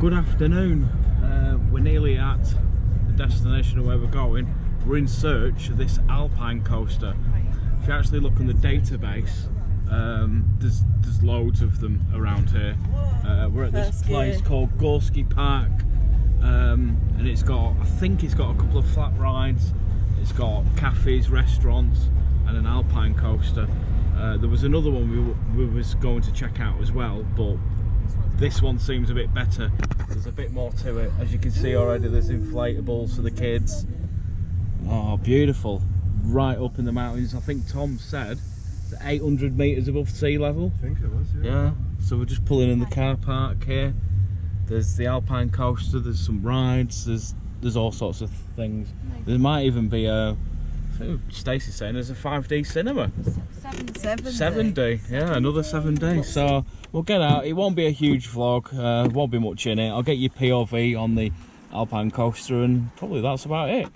Good afternoon. We're nearly at the destination of where we're going. We're in search of this Alpine coaster. If you actually look on the database, there's loads of them around here. We're at this place called Górski Park, and it's got, I think it's got a couple of flat rides, it's got cafes, restaurants, and an Alpine coaster. There was another one we was going to check out as well, but this one seems a bit better. There's a bit more to it. As you can see already, there's inflatables for the kids. Oh, beautiful. Right up in the mountains. I think Tom said it's 800 metres above sea level. I think it was, yeah. So we're just pulling in the car park here. There's the Alpine coaster, there's some rides, there's all sorts of things. There might even be a, I think Stacey's saying there's a 5D cinema. 7D, yeah, another 7D. So we'll get out. It won't be a huge vlog, won't be much in it. I'll get you POV on the Alpine coaster, and probably that's about it.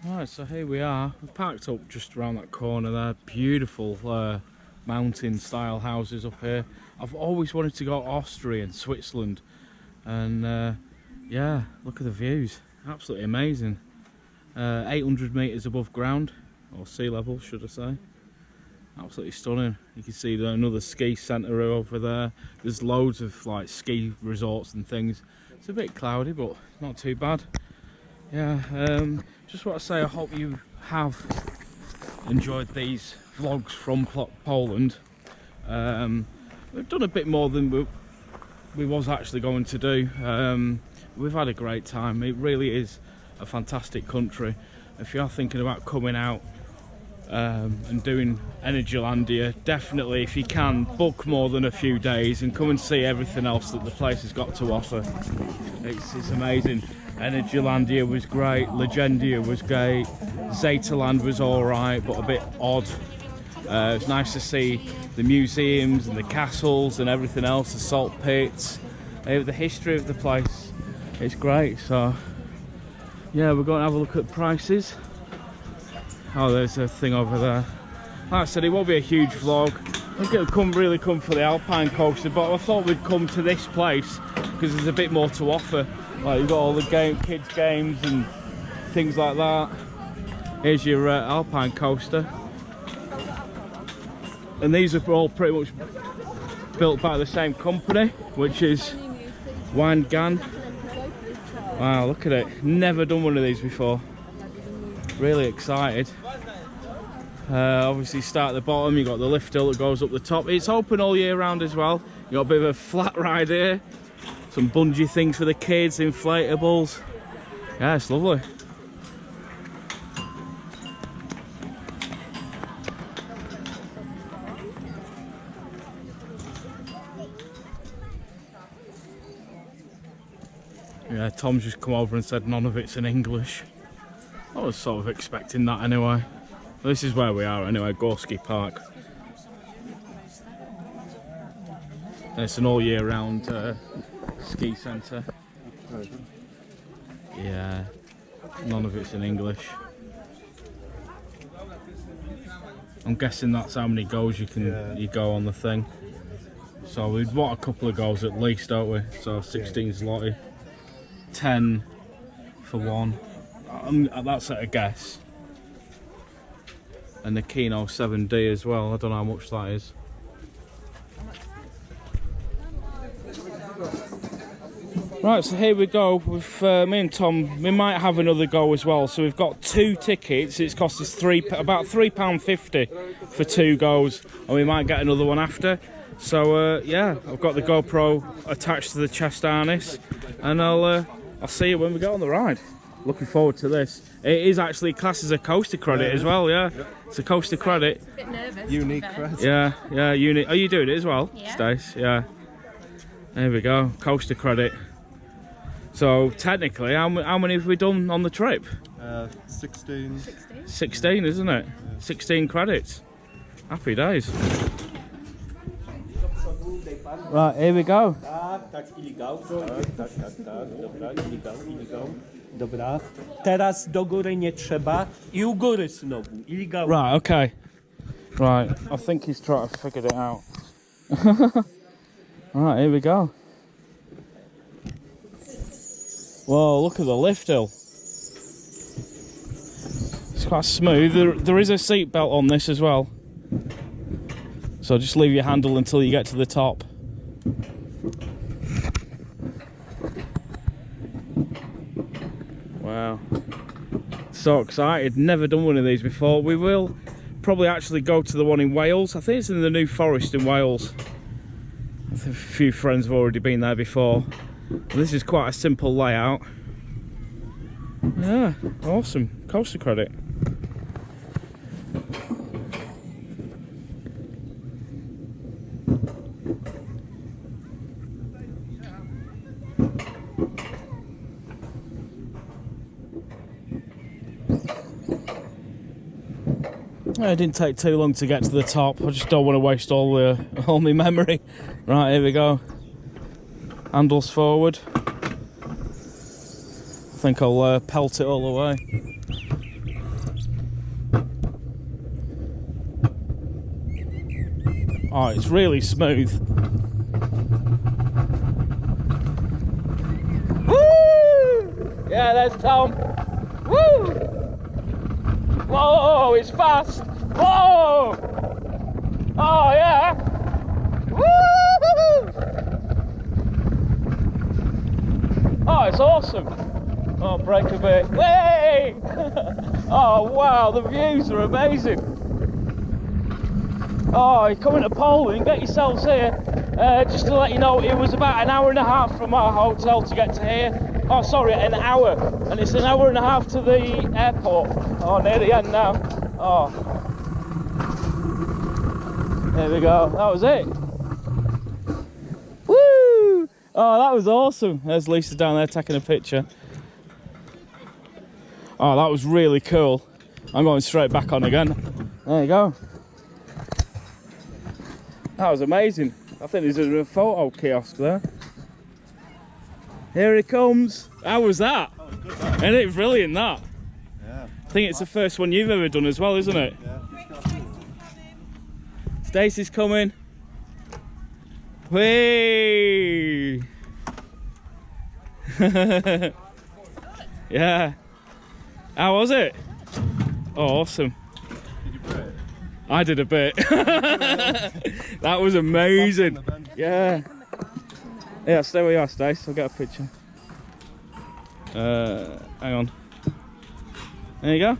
Right, so here we are. We've parked up just around that corner there. Beautiful mountain style houses up here. I've always wanted to go to Austria and Switzerland, and yeah, look at the views. Absolutely amazing. 800 metres above ground, or sea level should I say. Absolutely stunning. You can see another ski centre over there. There's loads of like ski resorts and things. It's a bit cloudy, but not too bad. Yeah, just want to say I hope you have enjoyed these vlogs from Poland. We've done a bit more than we was actually going to do. We've had a great time. It really is a fantastic country. If you are thinking about coming out and doing Energylandia, definitely, if you can, book more than a few days and come and see everything else that the place has got to offer. It's amazing. Energylandia was great, Legendia was great, Zetaland was alright but a bit odd. It's nice to see the museums and the castles and everything else, the salt pits, the history of the place. It's great. So yeah, we're going to have a look at prices. Oh, there's a thing over there. Like I said, it won't be a huge vlog. I think it'll really come for the Alpine coaster, but I thought we'd come to this place because there's a bit more to offer. Like, you've got all the kids games and things like that. Here's your Alpine coaster. And these are all pretty much built by the same company, which is Wangan. Wow, look at it. Never done one of these before. Really excited. Obviously start at the bottom, you've got the lift hill that goes up the top. It's open all year round as well. You've got a bit of a flat ride here. Some bungee things for the kids, inflatables. Yeah, it's lovely. Yeah, Tom's just come over and said none of it's in English. I was sort of expecting that anyway. This is where we are anyway, Górski Park. And it's an all year round ski centre. Yeah, none of it's in English. I'm guessing that's how many goals you go on the thing. So we'd want a couple of goals at least, don't we? So 16 zloty, 10 for one. That's at a guess. And the Kino 7D as well. I don't know how much that is. Right, so here we go with me and Tom. We might have another go as well. So we've got 2 tickets. It's cost us about £3.50 for 2 goes, and we might get another one after. So yeah, I've got the GoPro attached to the chest harness, and I'll see you when we get on the ride. Looking forward to this. It is actually classed as a coaster credit as well, yeah. It's a coaster credit. Bit nervous. Unique credit. Yeah, unique. Are you doing it as well, Stace? Yeah. There we go, coaster credit. So technically, how many have we done on the trip? 16. 16, isn't it? Yeah. 16 credits. Happy days. Right, here we go. Dobra. Teraz do góry nie trzeba I u góry znowu. Illegal. Right, okay. Right, I think he's trying to figure it out. Right, here we go. Whoa, look at the lift hill. It's quite smooth. There is a seat belt on this as well. So just leave your handle until you get to the top. Wow. So excited. Never done one of these before. We will probably actually go to the one in Wales. I think it's in the New Forest in Wales. I think a few friends have already been there before. And this is quite a simple layout. Yeah, awesome. Coaster credit. It didn't take too long to get to the top. I just don't want to waste all my memory. Right, here we go. Handles forward. I think I'll pelt it all the way. Oh, it's really smooth. Woo! Yeah, there's Tom. Woo! Whoa, it's fast. Whoa! Oh yeah! Woo! Oh, it's awesome. Oh, brake a bit. Way! Oh wow, the views are amazing. Oh, you're coming to Poland, get yourselves here. Just to let you know, it was about an hour and a half from our hotel to get to here. Oh, sorry, an hour. And it's an hour and a half to the airport. Oh, near the end now. Oh. There we go. That was it. Woo! Oh, that was awesome. There's Lisa down there taking a picture. Oh, that was really cool. I'm going straight back on again. There you go. That was amazing. I think there's a photo kiosk there. Here he comes. How was that? Isn't it brilliant, that? Yeah. I think it's the first one you've ever done as well, isn't it? Yeah. Stacey's coming. Whee! Yeah. How was it? Oh, awesome. Did you pray? I did a bit. That was amazing. Yeah. Yeah, stay where you are, Stace. I'll get a picture. Hang on. There you go.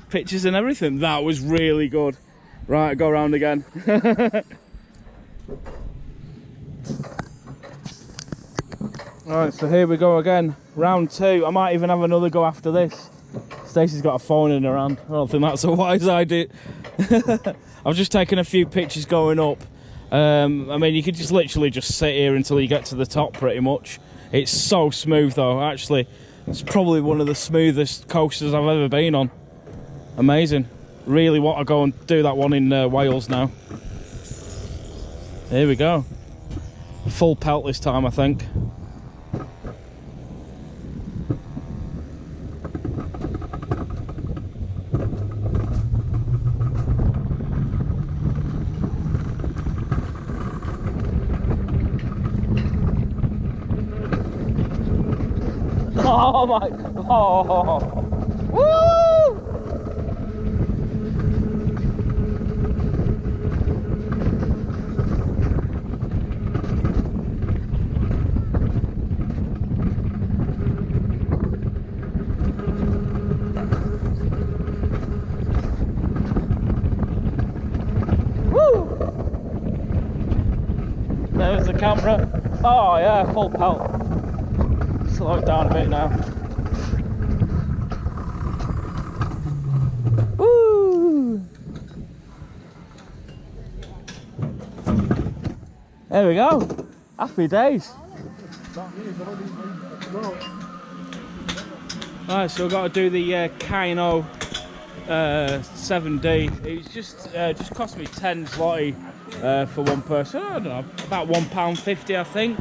Pictures and everything. That was really good. Right, go around again. Alright, so here we go again. Round two. I might even have another go after this. Stacey's got a phone in her hand. I don't think that's a wise idea. I've just taken a few pictures going up. I mean, you could just literally just sit here until you get to the top, pretty much. It's so smooth, though. Actually, it's probably one of the smoothest coasters I've ever been on. Amazing. Really want to go and do that one in Wales now. Here we go. Full pelt this time, I think. Oh my, oh, woo! Woo! There's the camera. Oh yeah, full pelt. Slow it down a bit now. Woo! There we go. Happy days. Alright, so we've got to do the Kino 7D. It's just cost me 10 zloty for one person. I don't know, about £1.50 I think.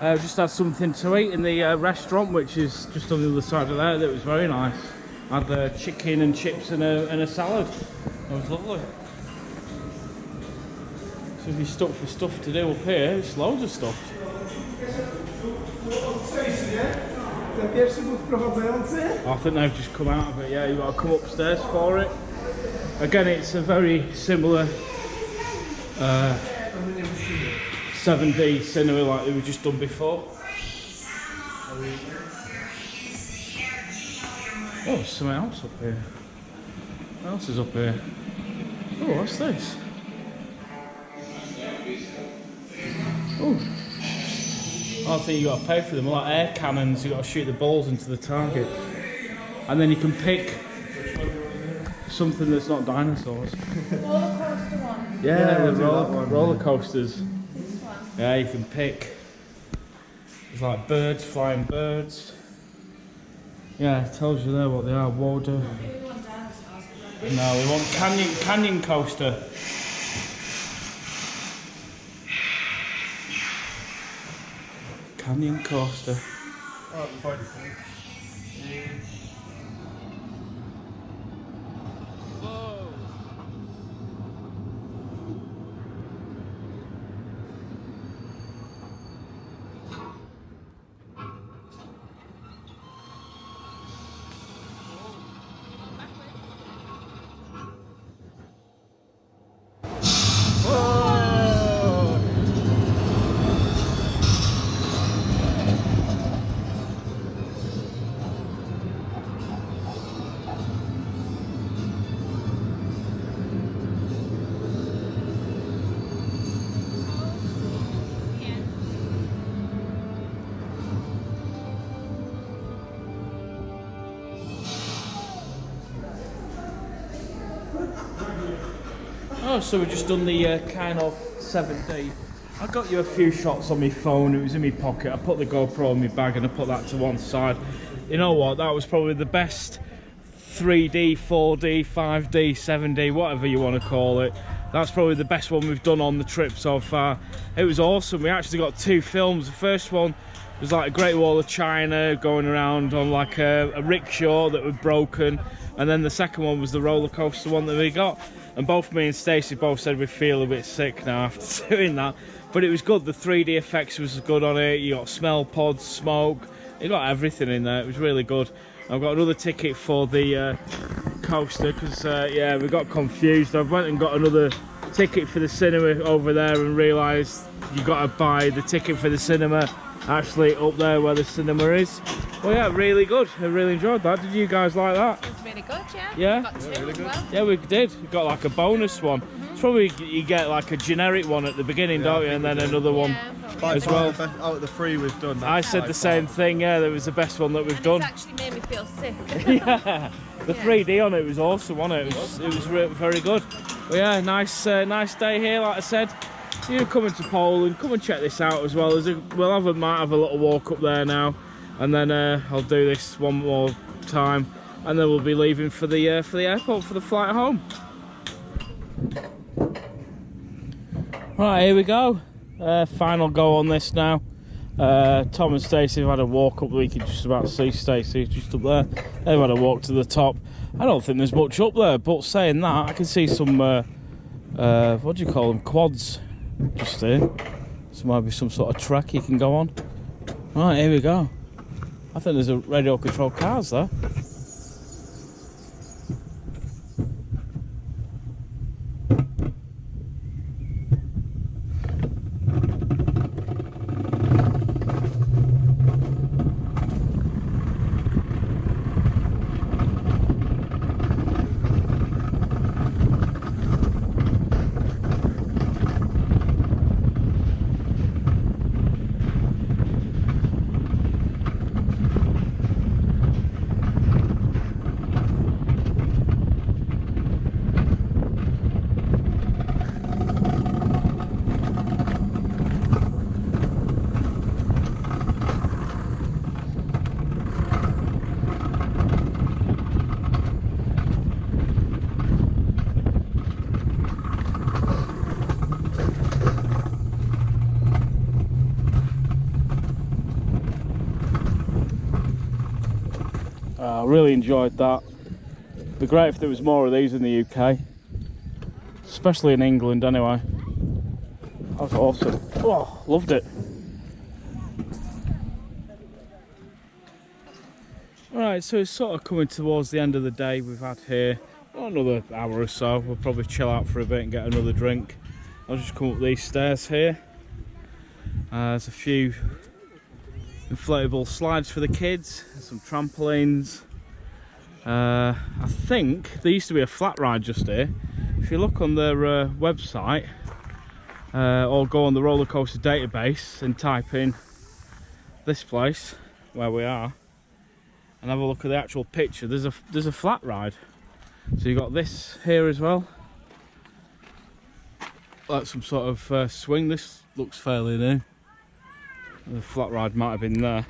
Just had something to eat in the restaurant, which is just on the other side of there. That was very nice. I had chicken and chips and a salad. That was lovely. So So if you're stuck for stuff to do up here, it's loads of stuff. Ten pierwszy był wprowadzający. I think they've just come out of it, yeah, you've got to come upstairs for it. Again, it's a very similar 7D cinema like we've just done before. Oh, there's something else up here. What else is up here? Oh, what's this? Oh, I think you got to pay for them. Like air cannons, you got to shoot the balls into the target, and then you can pick something that's not dinosaurs. Roller coaster one. Yeah, we'll the do that one. roller coasters. This one. Yeah, you can pick. There's like birds, flying birds. Yeah, it tells you there what they are. Water. We want dinosaurs. No, we want canyon coaster. Canyon coaster. Oh, fine. Oh, so we've just done the kind of 7D. I got you a few shots on my phone, it was in my pocket. I put the GoPro in my bag and I put that to one side. You know what, that was probably the best 3D, 4D, 5D, 7D, whatever you want to call it. That's probably the best one we've done on the trip so far. It was awesome. We actually got 2 films. The first one was like a Great Wall of China going around on like a rickshaw that was broken. And then the second one was the roller coaster one that we got. And both me and Stacey both said we feel a bit sick now after doing that. But it was good, the 3D effects was good on it. You got smell pods, smoke, you got everything in there. It was really good. I've got another ticket for the coaster because yeah, we got confused. I went and got another ticket for the cinema over there and realised you got to buy the ticket for the cinema actually up there where the cinema is. Well, yeah, really good. I really enjoyed that. Did you guys like that? It was really good, yeah. Yeah? We got 2 as well. Yeah, we did. We got like a bonus one. It's probably you get like a generic one at the beginning, don't you? And then another one Yeah, as well. Out of the 3 we've done. I said the same thing. Yeah, that was the best one that we've and done. It's actually made me feel sick. Yeah, the 3D on it was awesome, wasn't it? It was very good. But yeah, nice day here. Like I said, you coming to Poland, come and check this out as well. Might have a little walk up there now, and then I'll do this one more time, and then we'll be leaving for the airport for the flight home. Right, here we go. Final go on this now. Tom and Stacey have had a walk up. We can just about see Stacey just up there. They've had a walk to the top. I don't think there's much up there, but saying that, I can see some what do you call them, quads just here. So might be some sort of track you can go on. Right, here we go. I think there's a radio controlled cars there. I really enjoyed that. It'd be great if there was more of these in the UK, especially in England anyway. That was awesome. Oh, loved it. Alright, so it's sort of coming towards the end of the day. We've had here another hour or so. We'll probably chill out for a bit and get another drink. I'll just come up these stairs here. There's a few inflatable slides for the kids, some trampolines. I think there used to be a flat ride just here. If you look on their website or go on the roller coaster database and type in this place where we are and have a look at the actual picture, there's a flat ride. So you got this here as well. Like some sort of swing. This looks fairly new. The flat ride might have been there.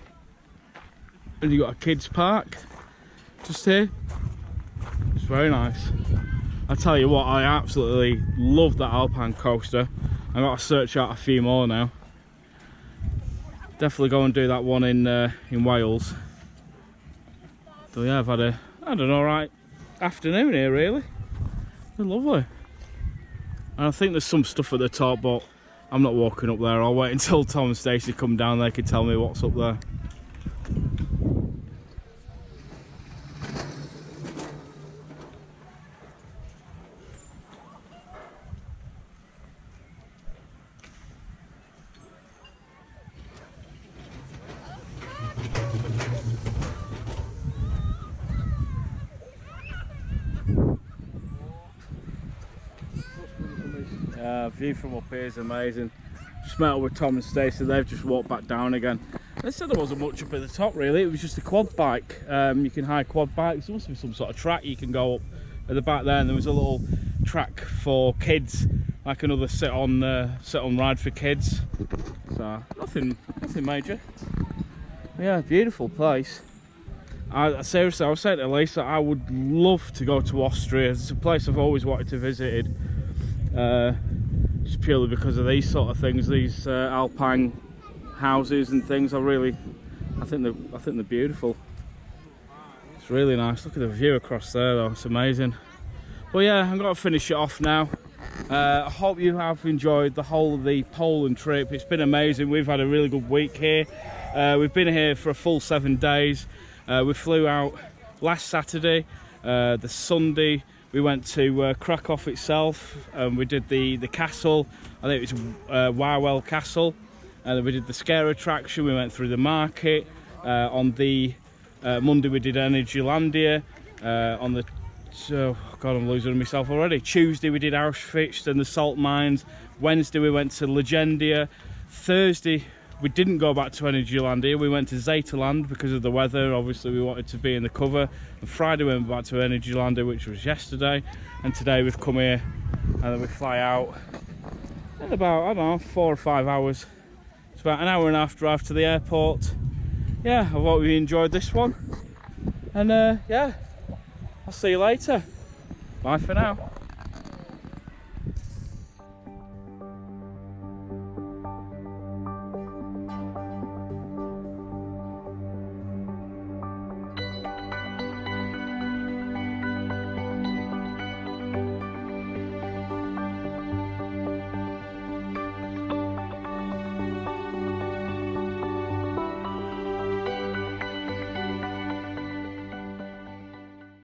And you got a kids park just here. It's very nice. I tell you what, I absolutely love that Alpine coaster. I've got to search out a few more now. Definitely go and do that one in Wales. So yeah, I've had an alright afternoon here really. They're lovely. And I think there's some stuff at the top, but I'm not walking up there. I'll wait until Tom and Stacey come down. They can tell me what's up there. View from up here is amazing. Just met up with Tom and Stacey. They've just walked back down again. They said there wasn't much up at the top really. It was just a quad bike. You can hire quad bikes. There must be some sort of track you can go up at the back there, and there was a little track for kids, like another sit on ride for kids. So nothing major. Yeah, beautiful place. Seriously, I was saying to Lisa, I would love to go to Austria. It's a place I've always wanted to visit. Just purely because of these sort of things, these alpine houses and things. I think they're beautiful. It's really nice. Look at the view across there though, it's amazing. But yeah, I'm going to finish it off now. I hope you have enjoyed the whole of the Poland trip. It's been amazing. We've had a really good week here. We've been here for a full 7 days. We flew out last Saturday. The Sunday we went to Krakow itself, and we did the castle. I think it was Wawel Castle. And then we did the scare attraction. We went through the market. On the Monday we did Energylandia. On the God, I'm losing myself already. Tuesday we did Auschwitz and the salt mines. Wednesday we went to Legendia. Thursday we didn't go back to Energylandia. We went to Zeterland because of the weather. Obviously we wanted to be in the cover. And Friday we went back to Energylandia, which was yesterday. And today we've come here and then we fly out in about, I don't know, 4 or 5 hours. It's about an hour and a half drive to the airport. Yeah, I hope you enjoyed this one. And yeah, I'll see you later. Bye for now.